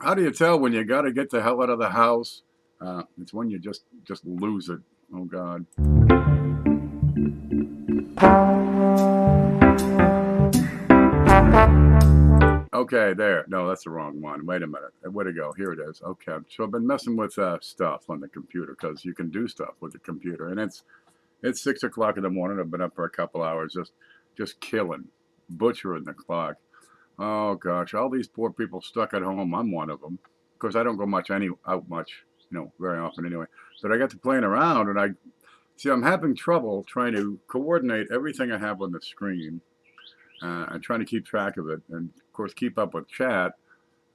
How do you tell when you got to get the hell out of the house? It's when you just lose it. Oh God. Okay, there. No, that's the wrong one. Wait a minute. Where'd it go? Here it is. Okay. So I've been messing with stuff on the computer because you can do stuff with the computer, and it's 6 o'clock in the morning. I've been up for a couple hours, just killing, butchering the clock. Oh gosh, all these poor people stuck at home. I'm one of them. Of course, I don't go out much, very often anyway. But I got to playing around, and I see I'm having trouble trying to coordinate everything I have on the screen and trying to keep track of it, and of course keep up with chat.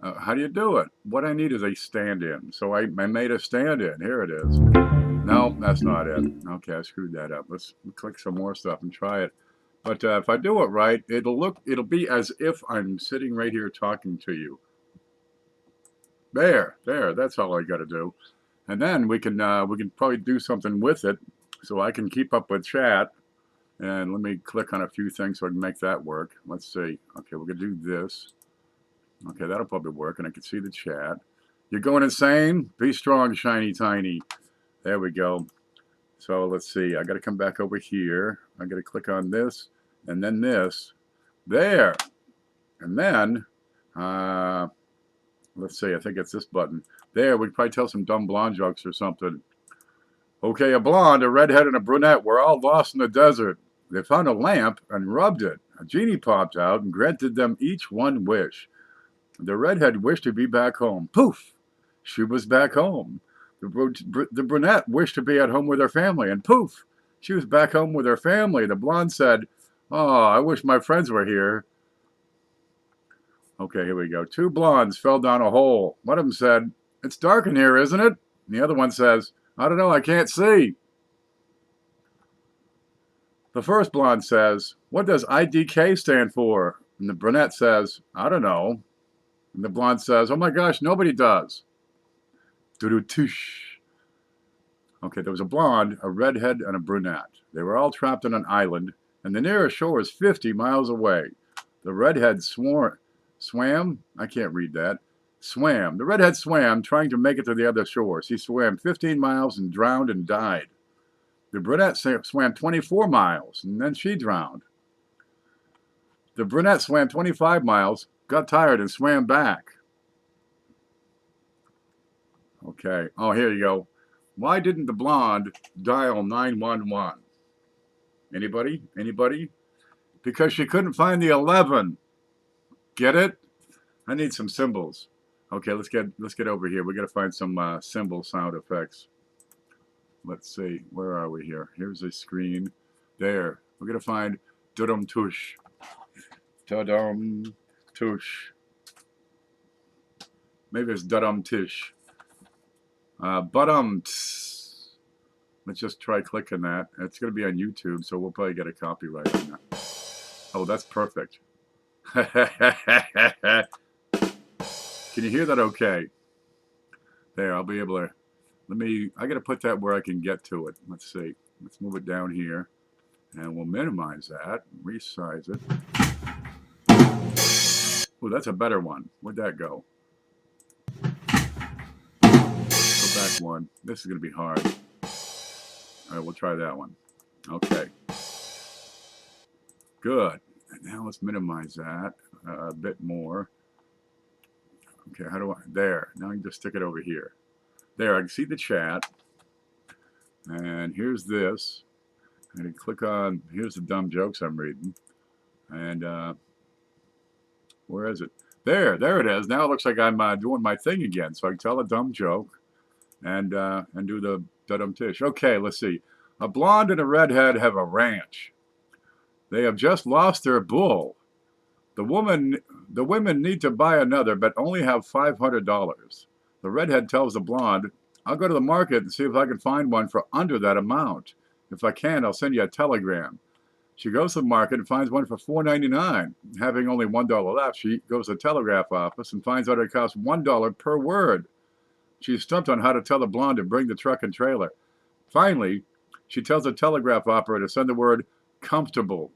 How do you do it? What I need is a stand-in. So I made a stand-in. Here it is. No, that's not it. Okay, I screwed that up. Let's click some more stuff and try it. But if I do it right, it'll be as if I'm sitting right here talking to you. There. That's all I got to do, and then we can probably do something with it, so I can keep up with chat. And let me click on a few things so I can make that work. Let's see. Okay, we're gonna do this. Okay, that'll probably work, and I can see the chat. You're going insane? Be strong, shiny tiny. There we go. So let's see. I got to come back over here. I got to click on this, and then this. There. And then, let's see. I think it's this button. There. We could probably tell some dumb blonde jokes or something. Okay, a blonde, a redhead, and a brunette were all lost in the desert. They found a lamp and rubbed it. A genie popped out and granted them each one wish. The redhead wished to be back home. Poof! She was back home. The brunette wished to be at home with her family, and poof! She was back home with her family. The blonde said, "Oh, I wish my friends were here." Okay, here we go. Two blondes fell down a hole. One of them said, "It's dark in here, isn't it?" And the other one says, "I don't know, I can't see." The first blonde says, "What does IDK stand for?" And the brunette says, "I don't know." And the blonde says, "Oh my gosh, nobody does." Doo-doo-toosh. Okay, there was a blonde, a redhead, and a brunette. They were all trapped on an island, and the nearest shore was 50 miles away. The redhead swam. I can't read that. Swam. The redhead swam, trying to make it to the other shore. She swam 15 miles and drowned and died. The brunette swam 24 miles, and then she drowned. The brunette swam 25 miles, got tired, and swam back. Okay. Oh, here you go. Why didn't the blonde dial 911? Anybody? Anybody? Because she couldn't find the 11. Get it? I need some symbols. Okay, let's get over here. We got to find some symbol sound effects. Let's see. Where are we here? Here's the screen. There. We're gonna find dudum tush. Dudum tush. Maybe it's dudum tish. Budum. Let's just try clicking that. It's gonna be on YouTube, so we'll probably get a copyright on that. Oh, that's perfect. Can you hear that okay? There, I'll be able to, I gotta put that where I can get to it. Let's see. Let's move it down here and we'll minimize that, resize it. Oh, that's a better one. Where'd that go? Go back one. This is gonna be hard. All right, we'll try that one. Okay. Good. And now let's minimize that a bit more. Okay, there. Now I can just stick it over here. There, I can see the chat. And here's this. I'm going to click on, here's the dumb jokes I'm reading. And where is it? There it is. Now it looks like I'm doing my thing again. So I can tell a dumb joke and do the dumb tish. Okay, let's see. A blonde and a redhead have a ranch. They have just lost their bull. The women need to buy another, but only have $500. The redhead tells the blonde, "I'll go to the market and see if I can find one for under that amount. If I can, I'll send you a telegram." She goes to the market and finds one for $4.99. Having only $1 left, she goes to the telegraph office and finds out it costs $1 per word. She's stumped on how to tell the blonde to bring the truck and trailer. Finally, she tells the telegraph operator to send the word "comfortable."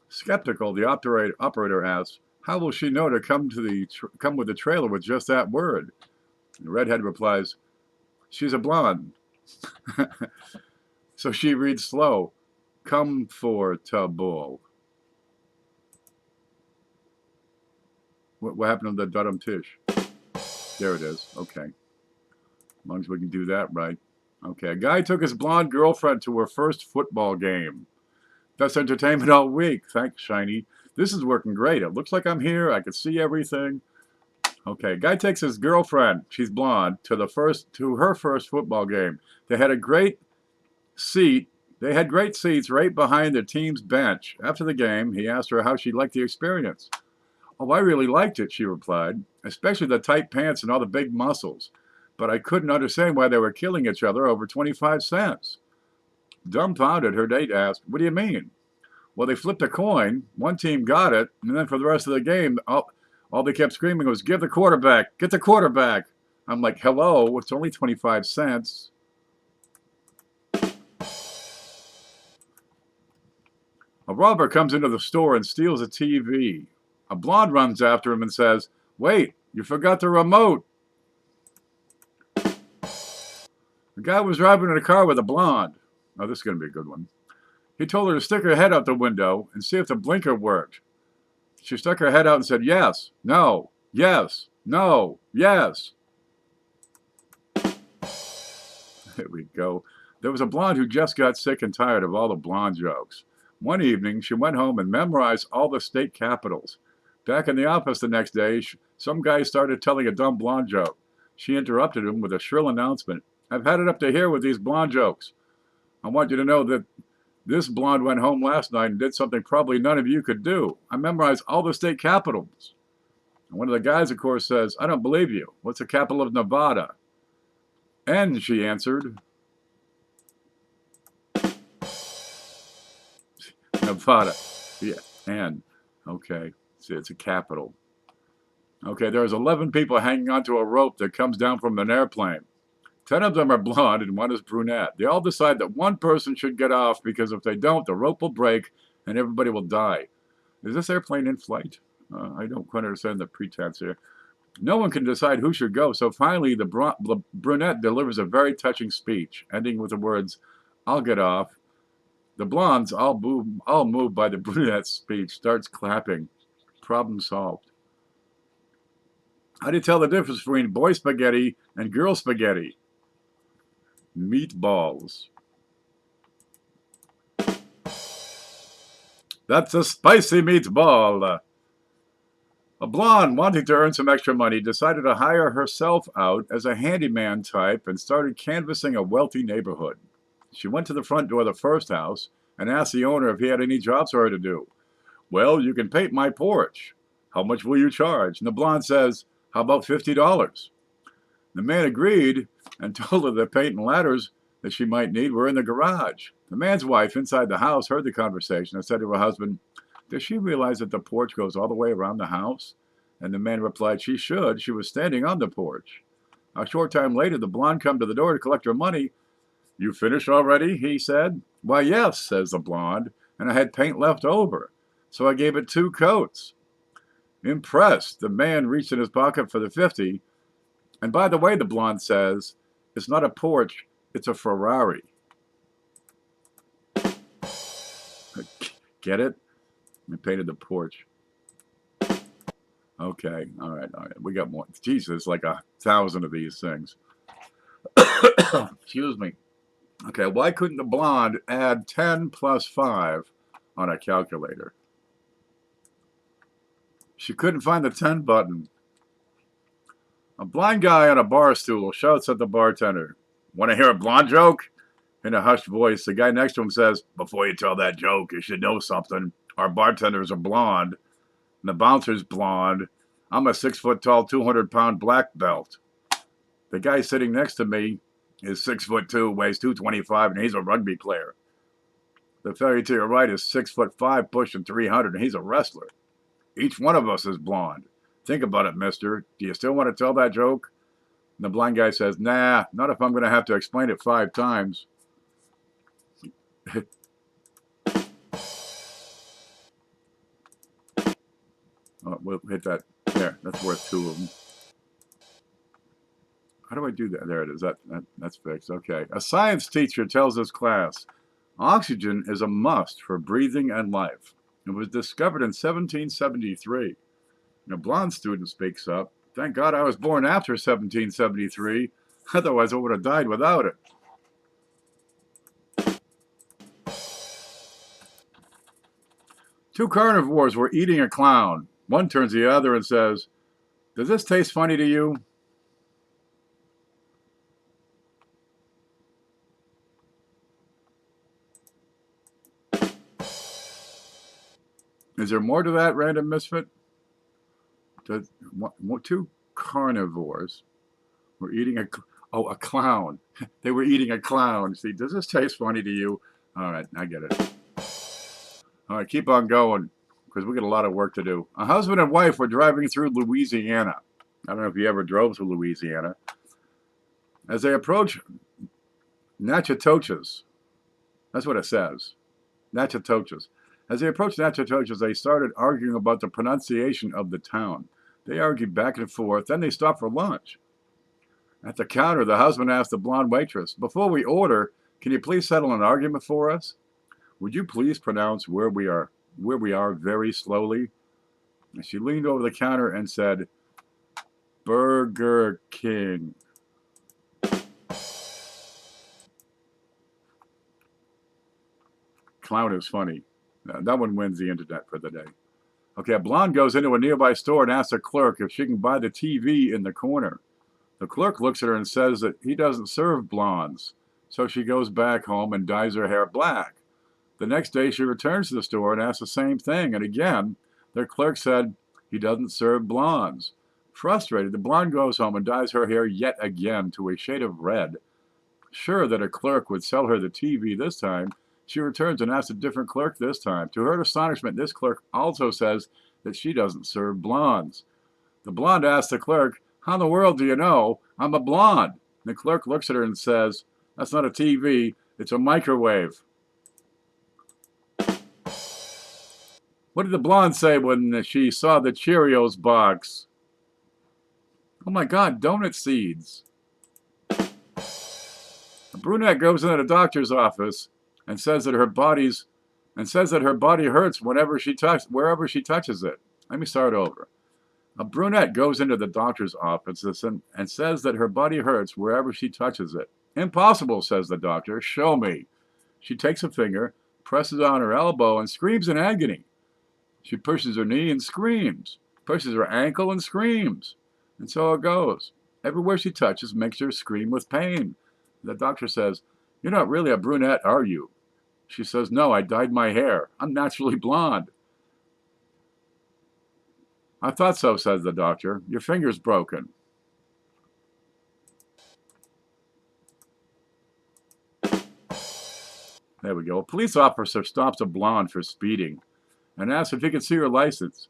Skeptical, the operator asks, How will she know to come with the trailer with just that word? And the redhead replies, she's a blonde. So she reads slow, comfortable. What happened to the Dudum Tish? There it is. Okay. As long as we can do that right. Okay. A guy took his blonde girlfriend to her first football game. Best entertainment all week. Thanks, Shiny. This is working great. It looks like I'm here. I can see everything. Okay. Guy takes his girlfriend, she's blonde, to her first football game. They had great seats right behind the team's bench. After the game, he asked her how she liked the experience. Oh, I really liked it, she replied, especially the tight pants and all the big muscles. But I couldn't understand why they were killing each other over 25 cents. Dumbfounded, her date asked, what do you mean? Well, they flipped a coin. One team got it, and then for the rest of the game, all they kept screaming was, give the quarterback, get the quarterback. I'm like, hello, it's only 25 cents. A robber comes into the store and steals a TV. A blonde runs after him and says, wait, you forgot the remote. The guy was driving in a car with a blonde. Oh, this is going to be a good one. He told her to stick her head out the window and see if the blinker worked. She stuck her head out and said, yes, no, yes, no, yes. There we go. There was a blonde who just got sick and tired of all the blonde jokes. One evening, she went home and memorized all the state capitals. Back in the office the next day, some guy started telling a dumb blonde joke. She interrupted him with a shrill announcement. I've had it up to here with these blonde jokes. I want you to know that this blonde went home last night and did something probably none of you could do. I memorized all the state capitals. And one of the guys, of course, says, I don't believe you. What's the capital of Nevada? N, she answered. Nevada. Yeah, N. Okay. See, it's a capital. Okay, there's 11 people hanging onto a rope that comes down from an airplane. 10 of them are blonde and 1 is brunette. They all decide that one person should get off because if they don't, the rope will break and everybody will die. Is this airplane in flight? I don't quite understand the pretense here. No one can decide who should go, so finally the brunette delivers a very touching speech, ending with the words, I'll get off. The blondes, all moved by the brunette's speech, starts clapping. Problem solved. How do you tell the difference between boy spaghetti and girl spaghetti? Meatballs. That's a spicy meatball. A blonde, wanting to earn some extra money, decided to hire herself out as a handyman type and started canvassing a wealthy neighborhood. She went to the front door of the first house and asked the owner if he had any jobs for her to do. Well, you can paint my porch. How much will you charge? And the blonde says, how about $50? The man agreed and told her the paint and ladders that she might need were in the garage. The man's wife inside the house heard the conversation and said to her husband, does she realize that the porch goes all the way around the house? And the man replied, she should. She was standing on the porch. A short time later, the blonde come to the door to collect her money. You finished already? He said. Why, yes, says the blonde, and I had paint left over, so I gave it 2 coats. Impressed, the man reached in his pocket for the 50. And by the way, the blonde says, it's not a porch, it's a Ferrari. Get it? I painted the porch. Okay, all right. We got more. Jesus, like 1,000 of these things. Excuse me. Okay, why couldn't the blonde add 10 plus 5 on a calculator? She couldn't find the 10 button. A blind guy on a bar stool shouts at the bartender, want to hear a blonde joke? In a hushed voice, the guy next to him says, before you tell that joke, you should know something. Our bartenders are blonde, and the bouncer's blonde. I'm a 6-foot-tall, 200-pound black belt. The guy sitting next to me is 6'2", weighs 225, and he's a rugby player. The fairy to your right is 6'5", pushing 300, and he's a wrestler. Each one of us is blonde. Think about it, mister. Do you still want to tell that joke? And the blind guy says, nah, not if I'm going to have to explain it 5 times. We'll hit that. There, that's worth 2 of them. How do I do that? There it is. That's fixed. Okay. A science teacher tells his class, oxygen is a must for breathing and life. It was discovered in 1773. A blonde student speaks up. Thank God I was born after 1773. Otherwise, I would have died without it. Two carnivores were eating a clown. One turns to the other and says, does this taste funny to you? Is there more to that, Random Misfit? Two carnivores were eating a clown. They were eating a clown. See, does this taste funny to you? All right, I get it. All right, keep on going because we got a lot of work to do. A husband and wife were driving through Louisiana. I don't know if you ever drove through Louisiana. As they approach Natchitoches, that's what it says, Natchitoches. As they approached Natchitoches, they started arguing about the pronunciation of the town. They argued back and forth, then they stopped for lunch. At the counter, the husband asked the blonde waitress, before we order, can you please settle an argument for us? Would you please pronounce where we are very slowly? And she leaned over the counter and said, Burger King. Clown is funny. That one wins the internet for the day. Okay, a blonde goes into a nearby store and asks a clerk if she can buy the TV in the corner. The clerk looks at her and says that he doesn't serve blondes. So she goes back home and dyes her hair black. The next day she returns to the store and asks the same thing. And again, the clerk said he doesn't serve blondes. Frustrated, the blonde goes home and dyes her hair yet again to a shade of red. Sure that a clerk would sell her the TV this time, she returns and asks a different clerk this time. To her astonishment, this clerk also says that she doesn't serve blondes. The blonde asks the clerk, how in the world do you know I'm a blonde? The clerk looks at her and says, that's not a TV, it's a microwave. What did the blonde say when she saw the Cheerios box? Oh my God, donut seeds. A brunette goes into the doctor's office and says that her body hurts wherever she touches it. Let me start over. A brunette goes into the doctor's office and says that her body hurts wherever she touches it. Impossible, says the doctor. Show me. She takes a finger, presses on her elbow, and screams in agony. She pushes her knee and screams, pushes her ankle and screams. And so it goes. Everywhere she touches makes her scream with pain. The doctor says, you're not really a brunette, are you? She says, no, I dyed my hair. I'm naturally blonde. I thought so, says the doctor. Your finger's broken. There we go. A police officer stops a blonde for speeding and asks if he can see her license.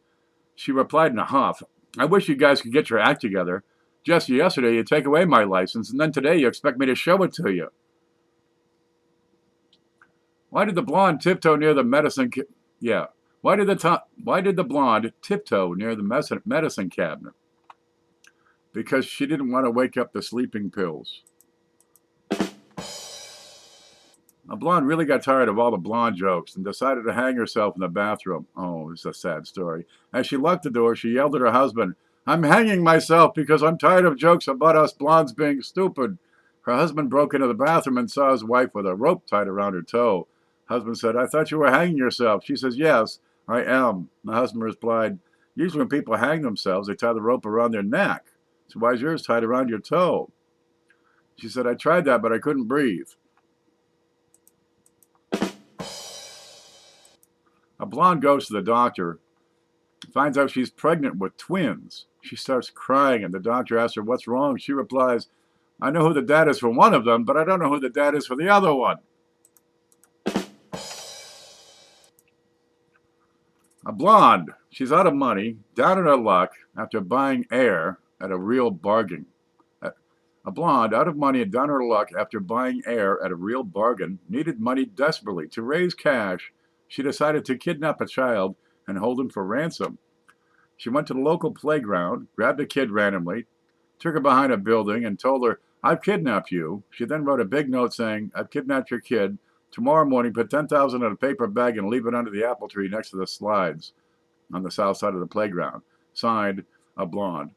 She replied in a huff, I wish you guys could get your act together. Just yesterday you take away my license, and then today you expect me to show it to you. Why did the blonde tiptoe near the medicine Why did the blonde tiptoe near the medicine cabinet? Because she didn't want to wake up the sleeping pills. A blonde really got tired of all the blonde jokes and decided to hang herself in the bathroom. Oh, it's a sad story. As she locked the door, she yelled at her husband, I'm hanging myself because I'm tired of jokes about us blondes being stupid. Her husband broke into the bathroom and saw his wife with a rope tied around her toe. Husband said, I thought you were hanging yourself. She says, yes, I am. The husband replied, usually when people hang themselves, they tie the rope around their neck. So why is yours tied around your toe? She said, I tried that, but I couldn't breathe. A blonde goes to the doctor, finds out she's pregnant with twins. She starts crying, and the doctor asks her, what's wrong? She replies, I know who the dad is for one of them, but I don't know who the dad is for the other one. A blonde, she's out of money, down in her luck, after buying air at a real bargain. A blonde, out of money and down her luck after buying air at a real bargain, needed money desperately. To raise cash, she decided to kidnap a child and hold him for ransom. She went to the local playground, grabbed a kid randomly, took her behind a building, and told her, "I've kidnapped you." She then wrote a big note saying, "I've kidnapped your kid. Tomorrow morning, put 10,000 in a paper bag and leave it under the apple tree next to the slides on the south side of the playground. Signed, a blonde."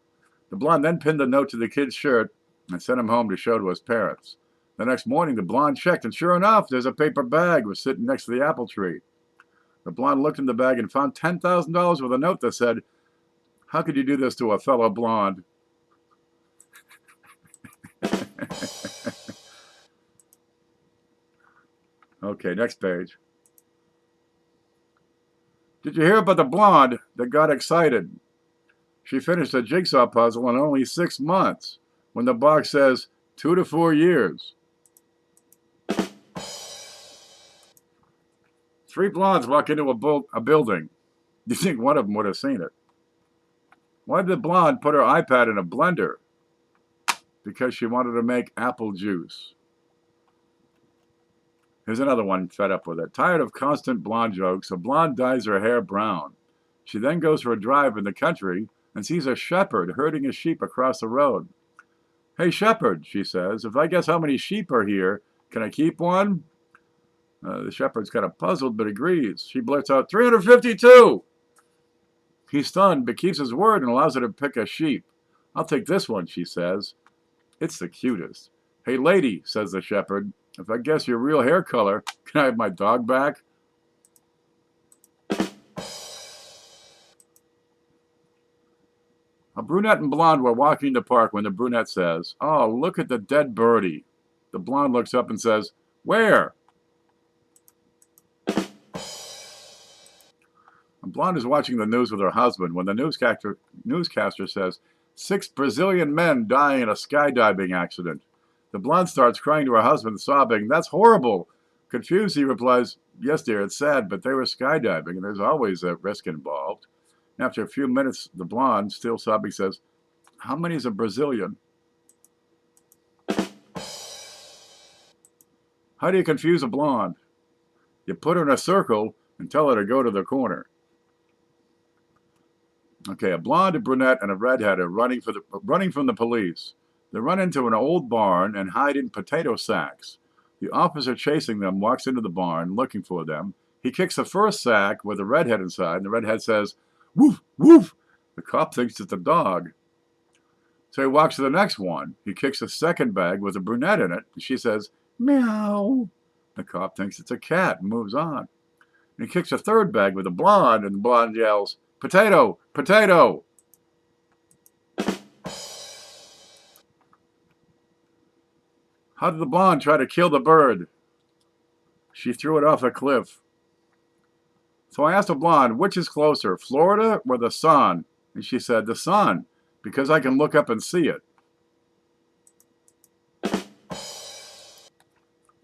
The blonde then pinned the note to the kid's shirt and sent him home to show to his parents. The next morning, the blonde checked, and sure enough, there's a paper bag was sitting next to the apple tree. The blonde looked in the bag and found $10,000 with a note that said, "How could you do this to a fellow blonde?" Okay, next page. Did you hear about the blonde that got excited? She finished a jigsaw puzzle in only 6 months when the box says 2 to 4 years. 3 blondes walk into a building. Do you think one of them would have seen it? Why did the blonde put her iPad in a blender? Because she wanted to make apple juice. Here's another one fed up with it. Tired of constant blonde jokes, a blonde dyes her hair brown. She then goes for a drive in the country and sees a shepherd herding his sheep across the road. "Hey, shepherd," she says, "if I guess how many sheep are here, can I keep one?" The shepherd's kind of puzzled but agrees. She blurts out, 352! He's stunned but keeps his word and allows her to pick a sheep. "I'll take this one," she says. "It's the cutest." "Hey, lady," says the shepherd, "if I guess your real hair color, can I have my dog back?" A brunette and blonde were walking the park when the brunette says, "Oh, look at the dead birdie." The blonde looks up and says, "Where?" A blonde is watching the news with her husband when the newscaster says, 6 Brazilian men die in a skydiving accident. The blonde starts crying to her husband, sobbing, "That's horrible." Confused, he replies, "Yes, dear, it's sad, but they were skydiving, and there's always a risk involved." After a few minutes, the blonde, still sobbing, says, "How many is a Brazilian?" How do you confuse a blonde? You put her in a circle and tell her to go to the corner. Okay, a blonde, a brunette, and a redhead are running from the police. They run into an old barn and hide in potato sacks. The officer chasing them walks into the barn looking for them. He kicks the first sack with the redhead inside, and the redhead says, "Woof, woof." The cop thinks it's a dog. So he walks to the next one. He kicks the second bag with a brunette in it, and she says, "Meow." The cop thinks it's a cat and moves on. And he kicks a third bag with a blonde, and the blonde yells, "Potato, potato." How did the blonde try to kill the bird? She threw it off a cliff. So I asked the blonde, which is closer, Florida or the sun? And she said, the sun, because I can look up and see it.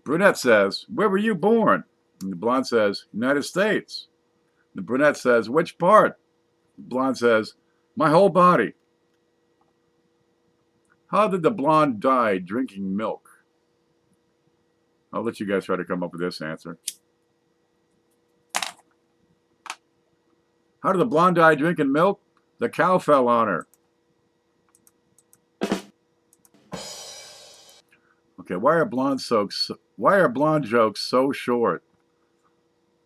Brunette says, "Where were you born?" And the blonde says, "United States." The brunette says, "Which part?" The blonde says, "My whole body." How did the blonde die drinking milk? I'll let you guys try to come up with this answer. How did the blonde die drinking milk? The cow fell on her. Okay, why are blonde jokes so short?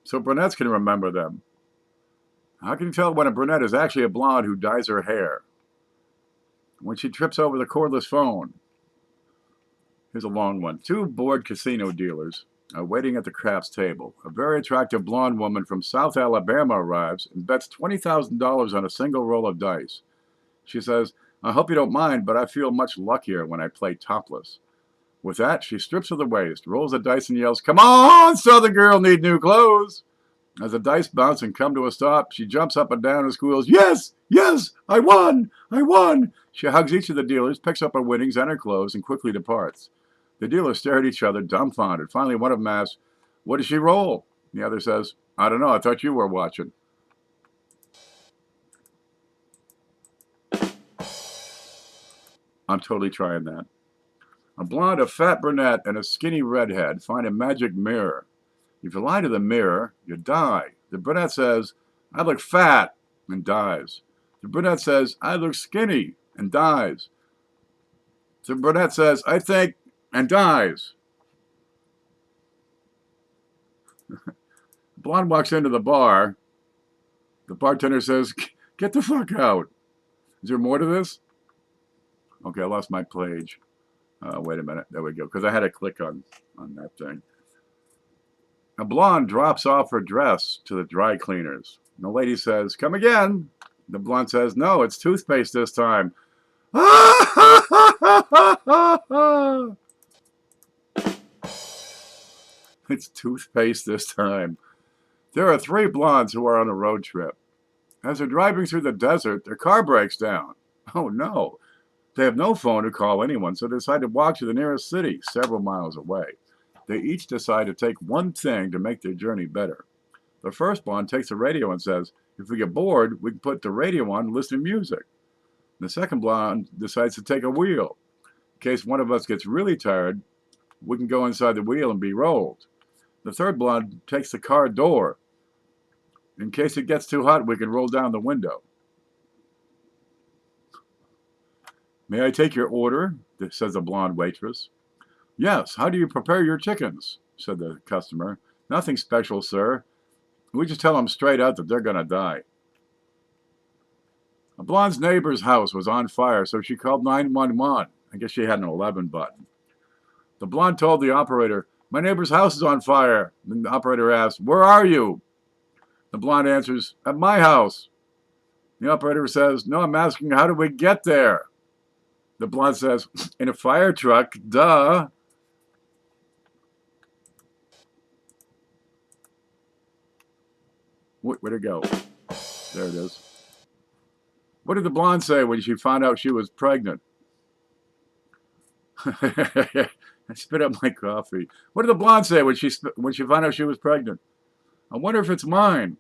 So brunettes can remember them. How can you tell when a brunette is actually a blonde who dyes her hair? When she trips over the cordless phone. Here's a long one. 2 bored casino dealers are waiting at the craps table. A very attractive blonde woman from South Alabama arrives and bets $20,000 on a single roll of dice. She says, "I hope you don't mind, but I feel much luckier when I play topless." With that, she strips to the waist, rolls the dice, and yells, "Come on, Southern girl, need new clothes." As the dice bounce and come to a stop, she jumps up and down and squeals, "Yes, yes, I won, I won." She hugs each of the dealers, picks up her winnings and her clothes, and quickly departs. The dealers stare at each other, dumbfounded. Finally, one of them asks, "What did she roll?" The other says, "I don't know, I thought you were watching." I'm totally trying that. A blonde, a fat brunette, and a skinny redhead find a magic mirror. If you lie to the mirror, you die. The brunette says, "I look fat," and dies. The brunette says, I look skinny, and dies. The brunette says, I think, and dies. Blonde walks into the bar. The bartender says, get the fuck out. Is there more to this? Okay, I lost my page. Wait a minute. There we go. Because I had to click on that thing. A blonde drops off her dress to the dry cleaners. And the lady says, come again. The blonde says, no, it's toothpaste this time. It's toothpaste this time. There are 3 blondes who are on a road trip. As they're driving through the desert, their car breaks down. Oh no. They have no phone to call anyone, so they decide to walk to the nearest city, several miles away. They each decide to take one thing to make their journey better. The first blonde takes the radio and says, if we get bored, we can put the radio on and listen to music. The second blonde decides to take a wheel. In case one of us gets really tired, we can go inside the wheel and be rolled. The third blonde takes the car door. In case it gets too hot, we can roll down the window. May I take your order? Says the blonde waitress. Yes, how do you prepare your chickens? Said the customer. Nothing special, sir. We just tell them straight out that they're going to die. A blonde's neighbor's house was on fire, so she called 911. I guess she had an 11 button. The blonde told the operator, my neighbor's house is on fire. And the operator asked, where are you? The blonde answers, at my house. The operator says, no, I'm asking, how do we get there? The blonde says, in a fire truck, duh. Where'd it go? There it is. What did the blonde say when she found out she was pregnant? I spit up my coffee. What did the blonde say when she found out she was pregnant? I wonder if it's mine.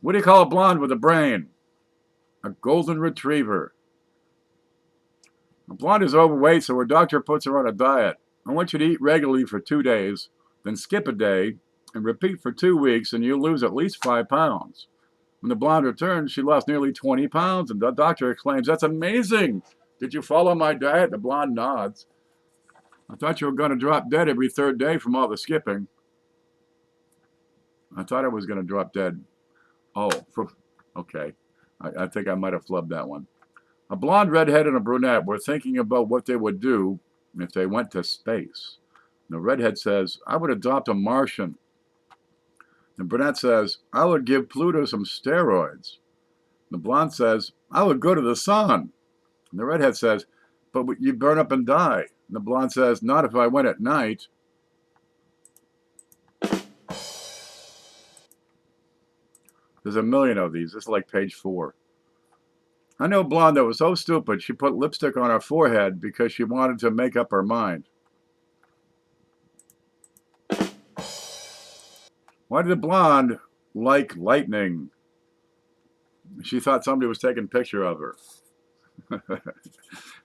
What do you call a blonde with a brain? A golden retriever. A blonde is overweight, so her doctor puts her on a diet. I want you to eat regularly for 2 days, then skip a day, and repeat for 2 weeks, and you'll lose at least 5 pounds. When the blonde returns, she lost nearly 20 pounds, and the doctor exclaims, that's amazing. Did you follow my diet? The blonde nods. I thought you were going to drop dead every 3rd day from all the skipping. I thought I was going to drop dead. Oh, okay. I think I might have flubbed that one. A blonde, redhead, and a brunette were thinking about what they would do if they went to space. The redhead says, I would adopt a Martian. The brunette says, I would give Pluto some steroids. The blonde says, I would go to the sun. And the redhead says, but you burn up and die. And the blonde says, not if I went at night. There's a million of these. This is like page 4. I know a blonde that was so stupid she put lipstick on her forehead because she wanted to make up her mind. Why did the blonde like lightning? She thought somebody was taking a picture of her.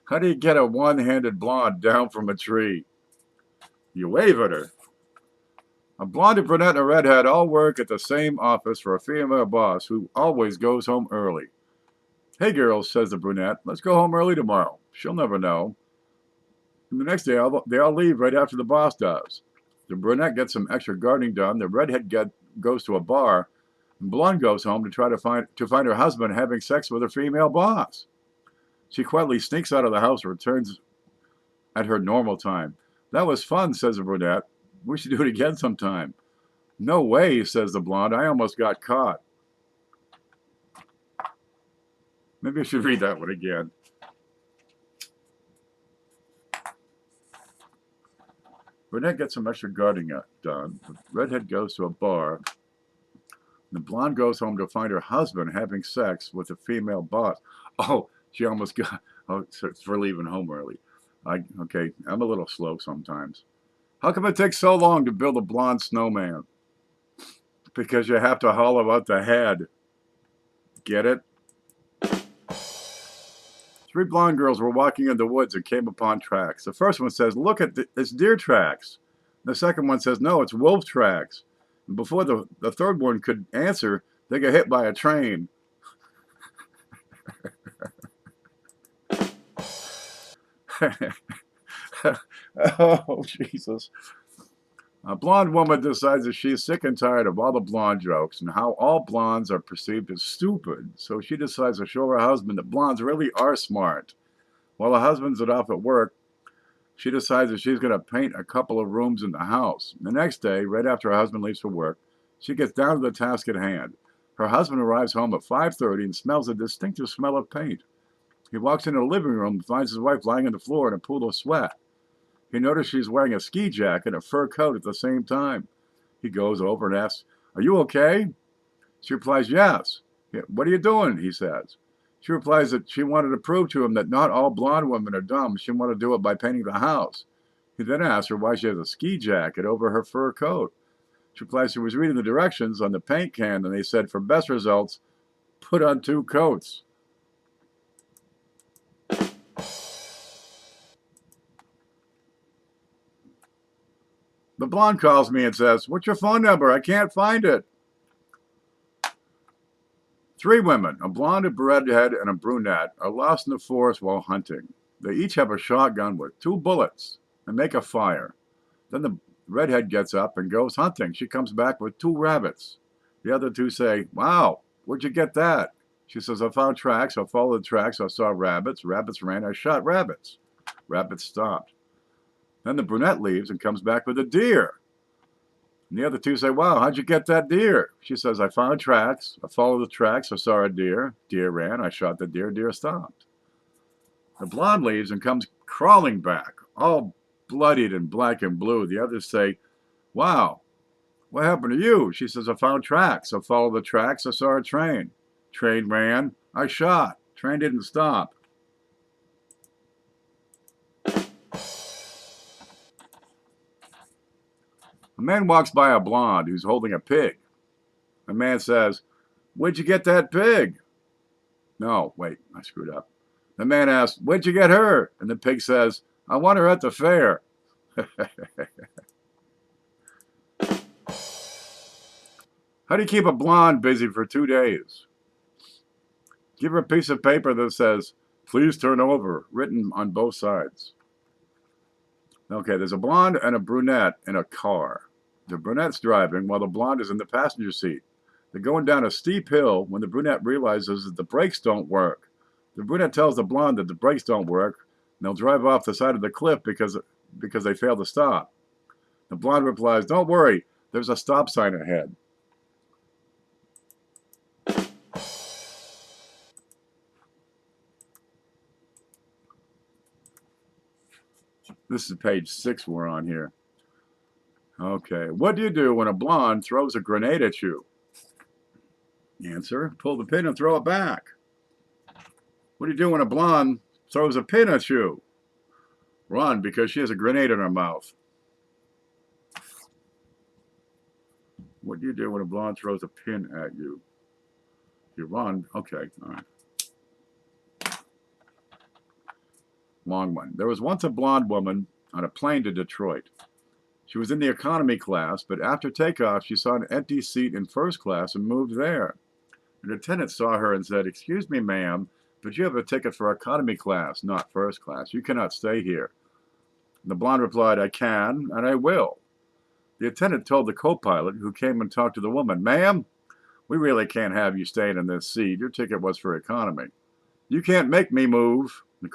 How do you get a one-handed blonde down from a tree? You wave at her. A blonde, a brunette, and a redhead all work at the same office for a female boss who always goes home early. Hey girls, says the brunette, let's go home early tomorrow. She'll never know. And the next day, they all leave right after the boss does. The brunette gets some extra gardening done. The redhead goes to a bar. And blonde goes home to try to find her husband having sex with her female boss. She quietly sneaks out of the house and returns at her normal time. That was fun, says the brunette. We should do it again sometime. No way, says the blonde. I almost got caught. Maybe I should read that one again. Brunette gets some extra gardening done. The redhead goes to a bar. The blonde goes home to find her husband having sex with a female boss. Oh, she almost got... Oh, it's for leaving home early. Okay, I'm a little slow sometimes. How come it takes so long to build a blonde snowman? Because you have to hollow out the head. Get it? 3 blonde girls were walking in the woods and came upon tracks. The first one says, look at it's deer tracks. The second one says, no, it's wolf tracks. And before the third one could answer, they got hit by a train. Oh, Jesus. A blonde woman decides that she's sick and tired of all the blonde jokes and how all blondes are perceived as stupid. So she decides to show her husband that blondes really are smart. While the husband's off at work, she decides that she's going to paint a couple of rooms in the house. The next day, right after her husband leaves for work, she gets down to the task at hand. Her husband arrives home at 5:30 and smells a distinctive smell of paint. He walks into the living room and finds his wife lying on the floor in a pool of sweat. He noticed she's wearing a ski jacket and a fur coat at the same time. He goes over and asks, "Are you okay?" She replies, "Yes." "Yeah, what are you doing?" he says. She replies that she wanted to prove to him that not all blonde women are dumb. She wanted to do it by painting the house. He then asks her why she has a ski jacket over her fur coat. She replies she was reading the directions on the paint can and they said, for best results, put on 2 coats. The blonde calls me and says, "What's your phone number? I can't find it." 3 women, a blonde, a redhead, and a brunette, are lost in the forest while hunting. They each have a shotgun with 2 bullets and make a fire. Then the redhead gets up and goes hunting. She comes back with 2 rabbits. The other 2 say, "Wow, where'd you get that?" She says, "I found tracks. I followed the tracks. I saw rabbits. Rabbits ran. I shot rabbits." Rabbits stopped. Then the brunette leaves and comes back with a deer. And the other 2 say, "Wow, how'd you get that deer?" She says, "I found tracks. I followed the tracks. I saw a deer. Deer ran. I shot the deer. Deer stopped." The blonde leaves and comes crawling back, all bloodied and black and blue. The others say, "Wow, what happened to you?" She says, "I found tracks. I followed the tracks. I saw a train. Train ran. I shot. Train didn't stop." A man walks by a blonde who's holding a pig. The man says, "Where'd you get that pig?" No, wait, I screwed up. The man asks, "Where'd you get her?" And the pig says, "I want her at the fair." How do you keep a blonde busy for 2 days? Give her a piece of paper that says, "Please turn over," written on both sides. Okay, there's a blonde and a brunette in a car. The brunette's driving while the blonde is in the passenger seat. They're going down a steep hill when the brunette realizes that the brakes don't work. The brunette tells the blonde that the brakes don't work, and they'll drive off the side of the cliff because they fail to stop. The blonde replies, "Don't worry, there's a stop sign ahead." This is page 6 we're on here. Okay, what do you do when a blonde throws a grenade at you? Answer, pull the pin and throw it back. What do you do when a blonde throws a pin at you? Run, because she has a grenade in her mouth. What do you do when a blonde throws a pin at you? You run. Okay, all right. Long one. There was once a blonde woman on a plane to Detroit. She was in the economy class, but after takeoff, she saw an empty seat in first class and moved there. An attendant saw her and said, "Excuse me, ma'am, but you have a ticket for economy class, not first class. You cannot stay here." And the blonde replied, "I can, and I will." The attendant told the co-pilot, who came and talked to the woman, "Ma'am, we really can't have you staying in this seat. Your ticket was for economy." "You can't make me move." The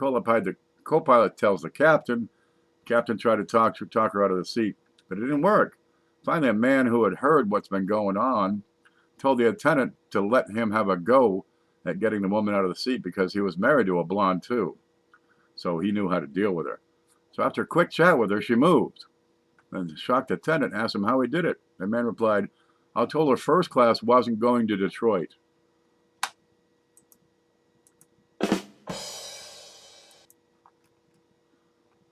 co-pilot tells the captain. The captain tried to talk her out of the seat, but it didn't work. Finally, a man who had heard what's been going on told the attendant to let him have a go at getting the woman out of the seat because he was married to a blonde too. So he knew how to deal with her. So after a quick chat with her, she moved. And the shocked attendant asked him how he did it. The man replied, "I told her first class wasn't going to Detroit."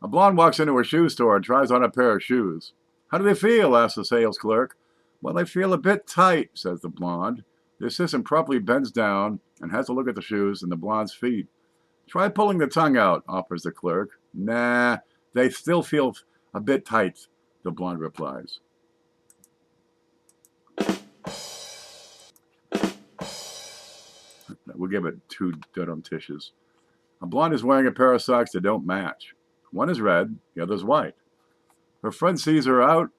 A blonde walks into a shoe store and tries on a pair of shoes. "How do they feel?" asks the sales clerk. "Well, they feel a bit tight," says the blonde. The assistant promptly bends down and has a look at the shoes and the blonde's feet. "Try pulling the tongue out," offers the clerk. "Nah, they still feel a bit tight," the blonde replies. We'll give it 2 Durham tissues. A blonde is wearing a pair of socks that don't match. One is red, the other's white. Her friend sees her out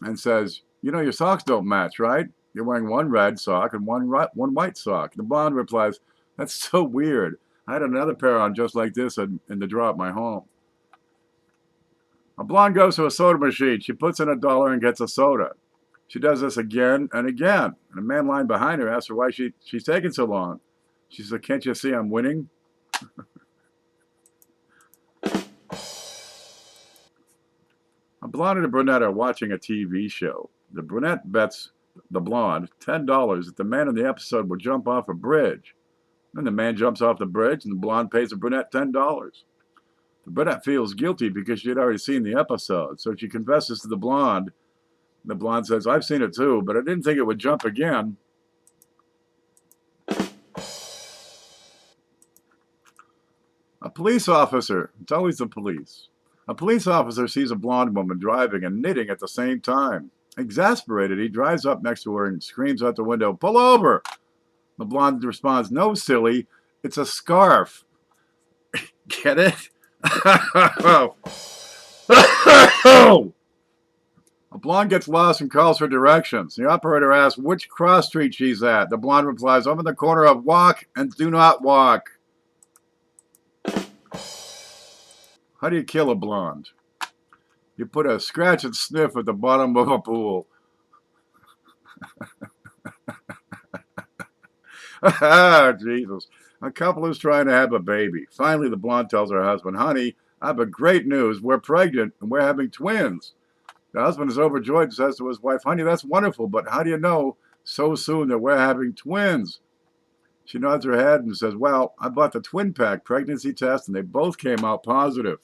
and says, "You know, your socks don't match, right? You're wearing one red sock and one white sock." The blonde replies, "That's so weird. I had another pair on just like this in the drawer at my home." A blonde goes to a soda machine. She puts in $1 and gets a soda. She does this again and again. And a man lying behind her asks her why she's taking so long. She said, "Can't you see I'm winning?" A blonde and a brunette are watching a TV show. The brunette bets the blonde $10 that the man in the episode will jump off a bridge. Then the man jumps off the bridge and the blonde pays the brunette $10. The brunette feels guilty because she had already seen the episode, so she confesses to the blonde. The blonde says, "I've seen it too, but I didn't think it would jump again." A police officer, it's always the police. A police officer sees a blonde woman driving and knitting at the same time. Exasperated, he drives up next to her and screams out the window, "Pull over!" The blonde responds, "No, silly, it's a scarf." Get it? A blonde gets lost and calls for directions. The operator asks which cross street she's at. The blonde replies, "I'm in the corner of walk and do not walk." How do you kill a blonde? You put a scratch and sniff at the bottom of a pool. Ah, Jesus. A couple is trying to have a baby. Finally, the blonde tells her husband, "Honey, I have a great news. We're pregnant and we're having twins." The husband is overjoyed and says to his wife, "Honey, that's wonderful, but how do you know so soon that we're having twins?" She nods her head and says, "Well, I bought the twin pack pregnancy test and they both came out positive."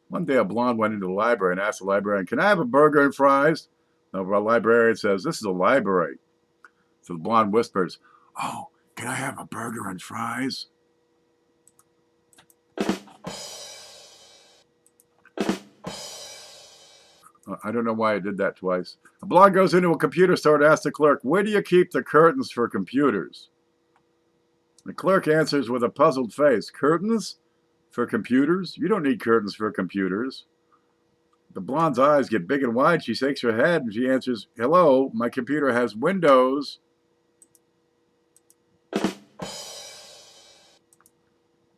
One day a blonde went into the library and asked the librarian, "Can I have a burger and fries?" The librarian says, "This is a library." So the blonde whispers, "Oh, can I have a burger and fries?" I don't know why I did that twice. A blonde goes into a computer store and asks the clerk, "Where do you keep the curtains for computers?" The clerk answers with a puzzled face, "Curtains? For computers? You don't need curtains for computers." The blonde's eyes get big and wide. She shakes her head and she answers, "Hello, my computer has windows." I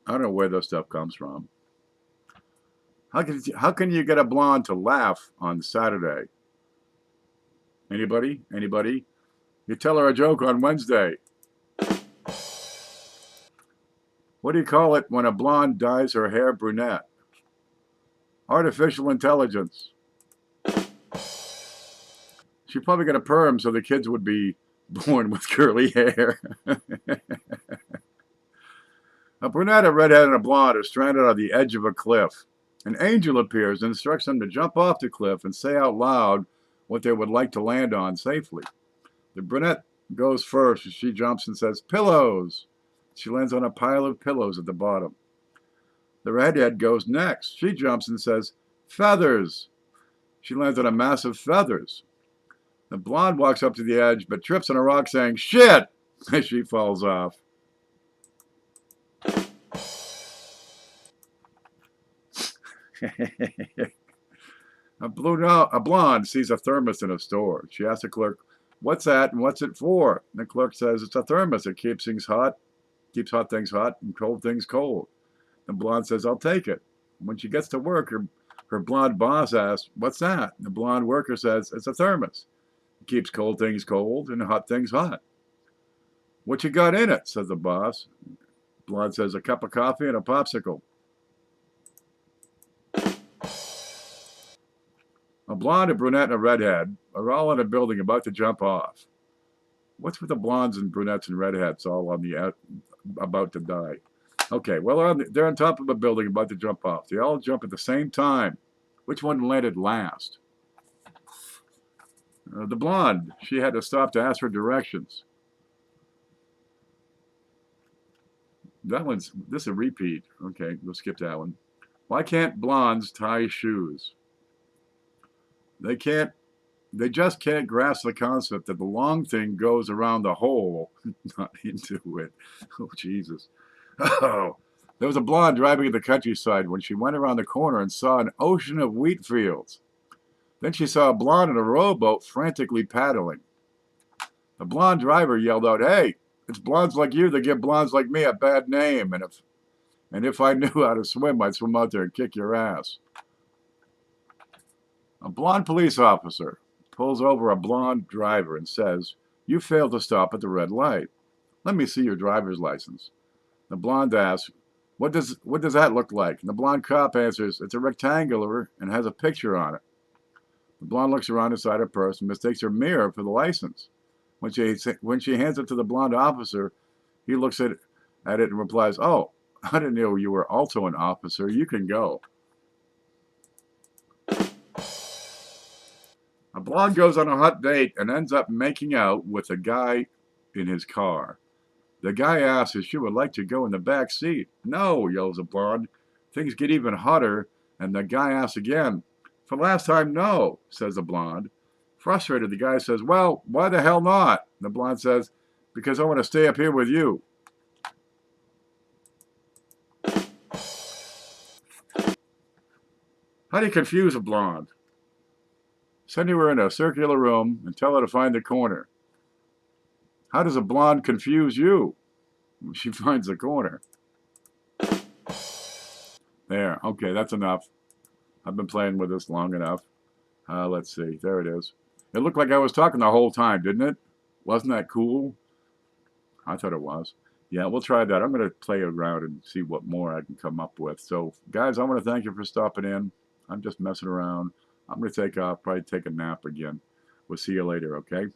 don't know where this stuff comes from. How can you get a blonde to laugh on Saturday? Anybody? Anybody? You tell her a joke on Wednesday. What do you call it when a blonde dyes her hair brunette? Artificial intelligence. She probably got a perm so the kids would be born with curly hair. A brunette, a redhead, and a blonde are stranded on the edge of a cliff. An angel appears and instructs them to jump off the cliff and say out loud what they would like to land on safely. The brunette goes first. She jumps and says, "Pillows." She lands on a pile of pillows at the bottom. The redhead goes next. She jumps and says, "Feathers." She lands on a mass of feathers. The blonde walks up to the edge but trips on a rock saying, "Shit!" as she falls off. A blonde sees a thermos in a store. She asks the clerk, "What's that and what's it for?" And the clerk says, "It's a thermos. It keeps hot things hot and cold things cold." The blonde says, "I'll take it." When she gets to work, her blonde boss asks, "What's that?" And the blonde worker says, "It's a thermos. It keeps cold things cold and hot things hot." "What you got in it?" says the boss. Blonde says, "A cup of coffee and a popsicle." A blonde, a brunette, and a redhead are all in a building about to jump off. What's with the blondes and brunettes and redheads all on the about to die? Okay, well, they're on top of a building about to jump off. They all jump at the same time. Which one landed last? The blonde. She had to stop to ask for directions. This is a repeat. Okay, we'll skip that one. Why can't blondes tie shoes? They can't They just can't grasp the concept that the long thing goes around the hole, not into it. Oh, Jesus. Oh, there was a blonde driving in the countryside when she went around the corner and saw an ocean of wheat fields. Then she saw a blonde in a rowboat frantically paddling. The blonde driver yelled out, "Hey, it's blondes like you that give blondes like me a bad name, and if I knew how to swim, I'd swim out there and kick your ass." A blonde police officer pulls over a blonde driver and says, "You failed to stop at the red light. Let me see your driver's license." The blonde asks, what does that look like?" And the blonde cop answers, "It's a rectangular and has a picture on it." The blonde looks around inside her purse and mistakes her mirror for the license. When she hands it to the blonde officer, he looks at it and replies, "Oh, I didn't know you were also an officer. You can go." A blonde goes on a hot date and ends up making out with a guy in his car. The guy asks if she would like to go in the back seat. "No," yells the blonde. Things get even hotter, and the guy asks again. "For the last time, no," says the blonde. Frustrated, the guy says, "Well, why the hell not?" The blonde says, "Because I want to stay up here with you." How do you confuse a blonde? Send her in a circular room and tell her to find the corner. How does a blonde confuse you? She finds the corner. There. Okay, that's enough. I've been playing with this long enough. Let's see. There it is. It looked like I was talking the whole time, didn't it? Wasn't that cool? I thought it was. Yeah, we'll try that. I'm going to play around and see what more I can come up with. So, guys, I want to thank you for stopping in. I'm just messing around. I'm going to take off, probably take a nap again. We'll see you later, okay?